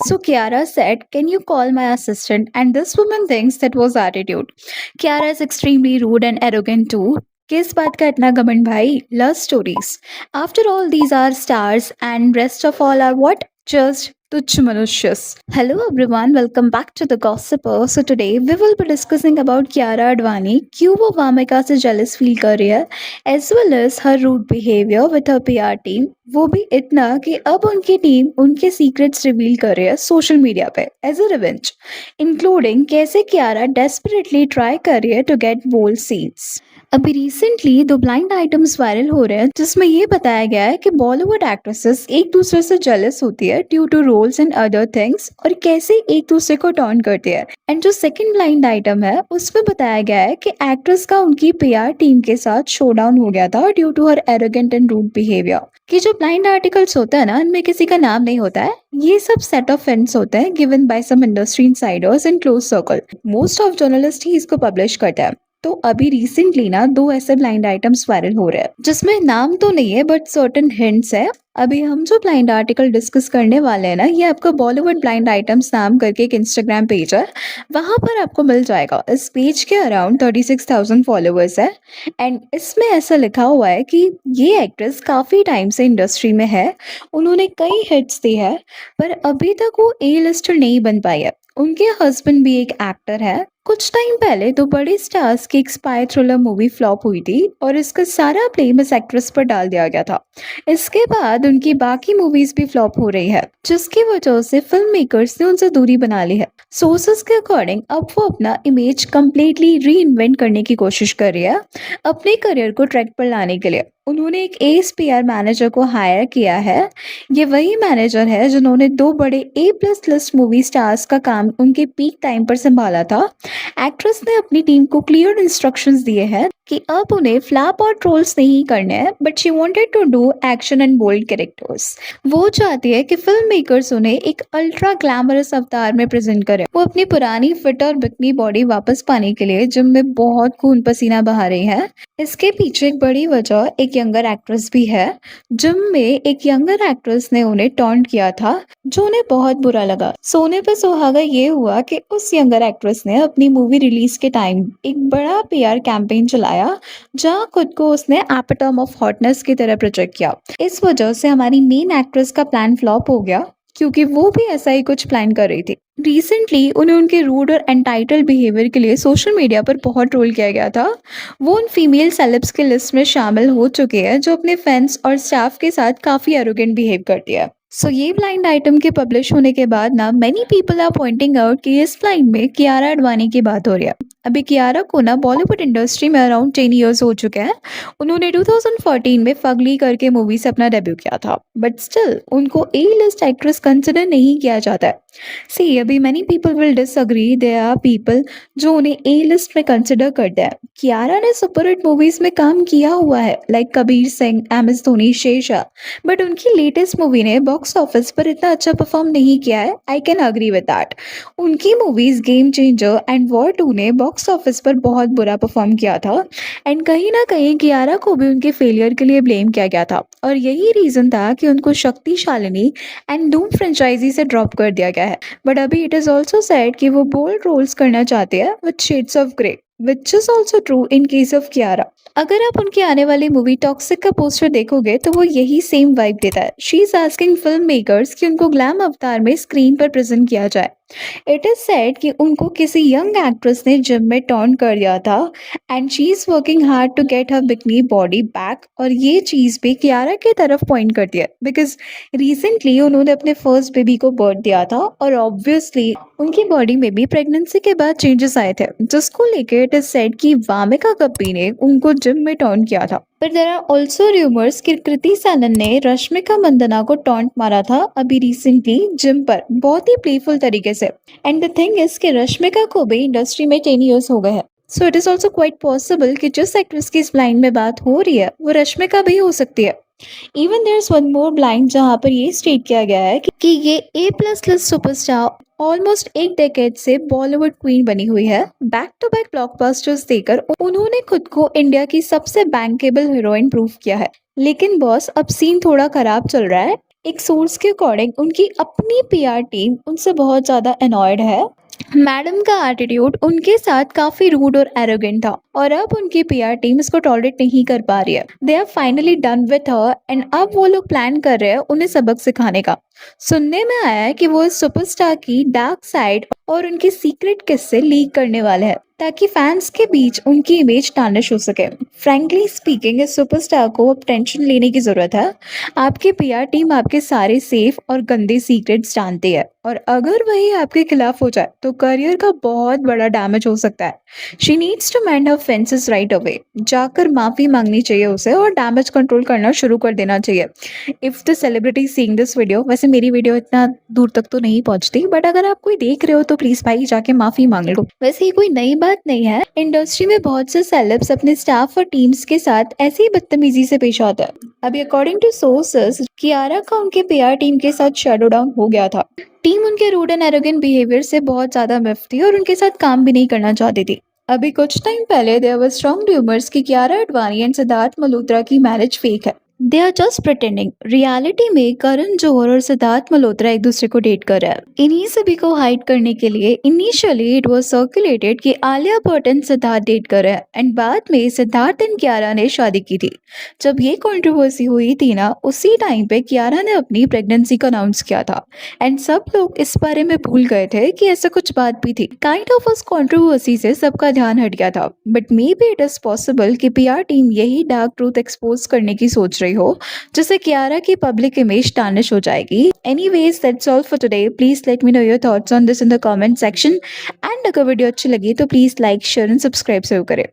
So Kiara said, "Can you call my assistant?" And this woman thinks that was attitude. Kiara is extremely rude and arrogant too. किस बात का इतना घमंड भाई? Love stories. After all, these are stars, and rest of all are what? Just तुच्छ मनुष्यस. Hello everyone, welcome back to the Gossiper. So today we will be discussing about Kiara Advani, क्यों वो वामिका से jealous feel कर रही है, as well as her rude behavior with her PR team. वो भी इतना कि अब उनकी टीम उनके सीक्रेट्स रिवील कर रही है सोशल मीडिया पे एज अ रिवेंज, इंक्लूडिंग कैसे कियारा डेस्परेटली ट्राई कर रही है टू गेट बोल्ड सीन्स. अभी रिसेंटली दो ब्लाइंड आइटम्स वायरल हो रहे हैं जिसमें ये बताया गया है कि बॉलीवुड एक्ट्रेसेस एक दूसरे से जेलस होती है due to roles and other things, और कैसे एक दूसरे को टर्न करती है. एंड जो सेकंड ब्लाइंड आइटम है उसमें बताया गया है कि एक्ट्रेस का उनकी पीआर टीम के साथ शोडाउन हो गया था due to her arrogant and rude behaviour. कि जो ब्लाइंड आर्टिकल्स होता है ना, इनमें किसी का नाम नहीं होता है. ये सब सेट ऑफ फेंस होते हैं given by some industry insiders in close circle. Most of journalist ही इसको पब्लिश करते हैं. तो अभी रिसेंटली ना दो ऐसे ब्लाइंड आइटम्स वायरल हो रहे हैं जिसमें नाम तो नहीं है बट सर्टेन हिंट्स है. अभी हम जो ब्लाइंड आर्टिकल डिस्कस करने वाले हैं ना, ये आपका बॉलीवुड ब्लाइंड आइटम्स नाम करके एक इंस्टाग्राम पेज है, वहां पर आपको मिल जाएगा. इस पेज के अराउंड 36,000 फॉलोअर्स है. एंड इसमें ऐसा लिखा हुआ है कि ये एक्ट्रेस काफी टाइम से इंडस्ट्री में है, उन्होंने कई हिट्स दी है, पर अभी तक वो ए लिस्टर नहीं बन पाई है. उनके हस्बैंड भी एक एक्टर है. कुछ टाइम पहले दो बड़े स्टार्स की एक स्पाई थ्रिलर मूवी फ्लॉप हुई थी और इसका सारा ब्लेम इस एक्ट्रेस पर डाल दिया गया था. इसके बाद उनकी बाकी मूवीज भी फ्लॉप हो रही है, जिसकी वजह से फिल्म मेकर्स ने उनसे दूरी बना ली है. सोर्सेस के अकॉर्डिंग अब वो अपना इमेज कंप्लीटली री इन्वेंट करने की कोशिश कर रही है अपने करियर को ट्रैक पर लाने के लिए. उन्होंने एक एस पीआर मैनेजर को हायर किया है. ये वही मैनेजर है जिन्होंने दो बड़े ए प्लस लिस्ट मूवी स्टार्स का काम उनके पीक टाइम पर संभाला था. एक्ट्रेस ने अपनी टीम को क्लियर इंस्ट्रक्शंस दिए हैं कि अब उन्हें फ्लैप और ट्रोल्स नहीं करने हैं, but she wanted to do action and bold characters. वो चाहती है कि फिल्म मेकर्स उन्हें एक अल्ट्रा ग्लैमरस अवतार में प्रेजेंट करें. वो अपनी पुरानी फिट और बिकनी बॉडी वापस पाने के लिए जिम में बहुत खून पसीना बहा रही है. इसके पीछे एक बड़ी वजह एक यंगर एक्ट्रेस भी है. जिम में एक यंगर एक्ट्रेस ने उन्हें टॉन्ट किया था जो उन्हें बहुत बुरा लगा. सोने पे सुहागा ये हुआ कि उस यंगर एक्ट्रेस ने अपनी मूवी रिलीज के टाइम एक बड़ा पीआर कैंपेन चलाया जहां खुद को उसने एपिटम ऑफ हॉटनेस की तरह प्रोजेक्ट किया. इस वजह से हमारी मेन एक्ट्रेस का प्लान फ्लॉप हो गया क्योंकि वो भी ऐसा ही कुछ प्लान कर रही थी. रिसेंटली उन्हें उनके रूड और एंटाइटल्ड बिहेवियर के लिए सोशल मीडिया पर बहुत ट्रोल किया गया था. वो उन फीमेल सेलेब्स के लिस्ट में शामिल हो चुके हैं जो अपने फैंस और स्टाफ के साथ काफी एरोगेंट बिहेव करती है. सो ये ब्लाइंड आइटम के पब्लिश होने के बाद ना many people are pointing out कि इस ब्लाइंड में कियारा आडवाणी की बात हो रही है. अभी कियारा को ना बॉलीवुड इंडस्ट्री में अराउंड 10 इयर्स हो चुके हैं. उन्होंने 2014 में फगली करके मूवी से अपना डेब्यू किया था, बट स्टिल उनको ए लिस्ट एक्ट्रेस कंसिडर नहीं किया जाता है. सी अभी many people will disagree. There are people जो उन्हें ए लिस्ट में कंसिडर करते हैं. कियारा ने सुपरहिट मूवीज में काम किया हुआ है like Kabir Singh, M S Dhoni, Shershaah, but उनकी लेटेस्ट मूवी ने बॉक्स ऑफिस पर इतना अच्छा परफॉर्म नहीं किया है. I can agree with that. उनकी movies Game Changer and War 2 ने बॉक्स ऑफिस पर बहुत बुरा परफॉर्म किया था. एंड कहीं ना कहीं कियारा को भी उनके फेलियर के लिए ब्लेम किया गया था, और यही रीजन था कि उनको शक्तिशालिनी एंड डूम फ्रेंचाइजी से ड्रॉप कर दिया गया है. बट अभी इट इज ऑल्सो सेड कि वो बोल्ड रोल्स करना चाहते हैं with shades of grey, which is also true in case of Kiara. अगर आप उनकी आने वाली मूवी टॉक्सिक का पोस्टर देखोगे तो वो यही सेम वाइब देता है. She is asking film makers कि उनको ग्लैम अवतार में स्क्रीन पर प्रेजेंट किया जाए. इट इज सेड कि उनको किसी यंग एक्ट्रेस ने जिम में टॉन्ट कर दिया था and she is working hard to get her bikini body back. और ये चीज भी कियारा की तरफ पॉइंट करती है बिकॉज रिसेंटली उन्होंने अपने फर्स्ट बेबी को बर्थ दिया था और ऑब्वियसली उनकी बॉडी में भी प्रेगनेंसी के बाद चेंजेस आए थे, जिसको लेकर इट इज सेड कि वामिका कप्पी ने उनको जिम में टॉन्ट किया था. पर देयर आर ऑल्सो रूमर्स कि कृति सैनन ने रश्मिका मंदना को टॉन्ट मारा था अभी रिसेंटली जिम पर बहुत ही प्लेफुल तरीके से. एंड द थिंग इज कि रश्मिका को भी इंडस्ट्री में 10 इयर्स हो गए हैं. So it is also quite possible कि जिस एक्ट्रेस की इस ब्लाइंड में बात हो रही है वो रश्मिका भी हो सकती है. Even there is one more blind जहां पर ये स्टेट किया गया है कि ये A plus list superstar almost एक डेकेड से बॉलीवुड क्वीन बनी हुई है. बैक टू बैक ब्लॉकबस्टर्स देकर उन्होंने खुद को इंडिया की सबसे बैंकेबल हीरोइन प्रूव किया है. लेकिन बॉस अब सीन थोड़ा खराब चल रहा है. एक सोर्स के अकॉर्डिंग उनकी अपनी पीआर टीम उनसे बहुत ज़्यादा अनॉयड है। मैडम का एटीट्यूड उनके साथ काफी रूड और एरोगेंट था और अब उनकी पीआर टीम इसको टॉलरेट नहीं कर पा रही है। They are finally done with her and अब वो लोग प्लान कर रहे हैं उन्हें सबक सिखाने का। सुनने में आया है कि वो इस सुपरस्टार की डार्क साइड और उनके सीक्रेट किस्से लीक करने वाले हैं ताकि फैंस के बीच उनकी इमेज टार्निश हो सके। फ्रैंकली स्पीकिंग इस सुपरस्टार को अब टेंशन लेने की जरूरत है। आपकी पीआर टीम आपके सारे सेफ और गंदे सीक्रेट्स जानती है और अगर वही आपके खिलाफ हो जाए तो करियर का बहुत बड़ा डैमेज हो सकता है। She needs to mind her fences right away. जाकर माफी मांगनी चाहिए उसे और डैमेज कंट्रोल करना शुरू कर देना चाहिए। If the celebrity seeing this video, वैसे मेरी वीडियो इतना दूर तक तो नहीं पहुंचती, बट अगर आप कोई देख रहे हो तो प्लीज भाई जाके माफी मांग लो। वैसे ये कोई नई बात नहीं है, इंडस्ट्री में बहुत से सेलेब्स अपने स्टाफ और टीम्स के साथ ऐसी ही बदतमीजी से पेश आते हैं। अभी अकॉर्डिंग टू सोर्सेस, कियारा का उनके पीआर टीम के साथ शैडो डाउन हो गया था। टीम उनके रूड एंड एरोगेंट बिहेवियर से बहुत ज्यादा मिफ्ट थी और उनके साथ काम भी नहीं करना चाहती थी। अभी कुछ टाइम पहले देयर वर स्ट्रॉन्ग र्यूमर्स कि कियारा अडवाणी एंड सिद्धार्थ मल्होत्रा की मैरिज फेक है। They are just pretending. Reality में करण जौहर और सिद्धार्थ मल्होत्रा एक दूसरे को डेट कर रहे हैं। इन्हीं सभी को हाइड करने के लिए इनिशियली इट वाज सर्कुलेटेड कि आलिया भट्ट एंड सिद्धार्थ डेट कर रहे हैं एंड बाद में सिद्धार्थ एंड कियारा ने शादी की थी। जब ये कंट्रोवर्सी हुई थी ना, उसी टाइम पे कियारा ने अपनी प्रेगनेंसी को अनाउंस किया था एंड सब लोग इस बारे में भूल गए थे कि ऐसा कुछ बात भी थी। काइंड ऑफ उस कंट्रोवर्सी से सबका ध्यान हट गया था, but may be it is possible कि पीआर टीम यही डार्क ट्रूथ एक्सपोज करने की सोच रही हो, जिससे कियारा की पब्लिक इमेज टार्निश हो जाएगी। Anyways that's all for today. Please let me know your thoughts on this in the comment section and अगर वीडियो अच्छी लगी तो please like share and subscribe जरूर करें।